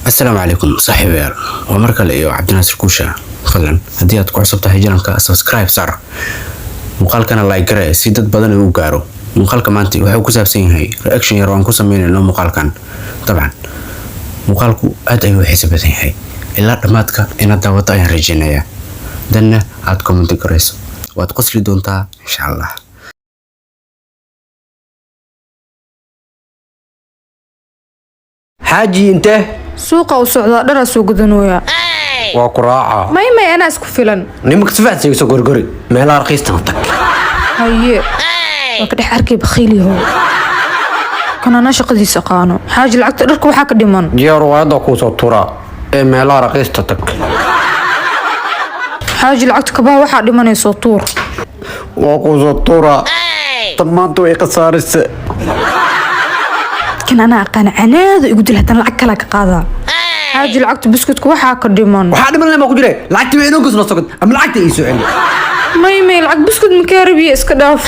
السلام عليكم صاحبي ومركل iyo cabdinaasir kuusha fadlan hadii aad ku cusubtahay channelka subscribe sar muuqaalkana like garee si dad badan u gaaro muuqaalka maanta wuxuu ku saabsan yahay reaction yar oo ku sameeyno muuqaalkan taban muuqaalku aad ayuu xiiso badan yahay ilaa dhamaadka inaad daawata ayaan rajeynayaa danna aad comment gareyso waad qosli doontaa insha Allah حاجي انت suuqa u socda dhar soo gudanooya وقراعه may ana isku filan نمك سفعت سيسو غرغري ميلا رخيصتنا تك haye waa ka dhex arkay bakhiiliyo kana shaqadiisa qaano xaaji lacagta dharka waxa ka dhiman جيرو هذا كوسو تورا ميلا رخيصتك تك xaaji lacagta kabaa waxa dhimanayso tuur وكوسو تورا طمانتو يقصارس kan ana aqaan canaada igu dil hadan lacag kala ka qaada xaaji lacagta biskutku waxa ka dhiman waxa dhiman lama ku jiray lacagta weeyno kusno socod ama lacagta ii soo celi may lacag biskut ma ka rabiye iska dhaaf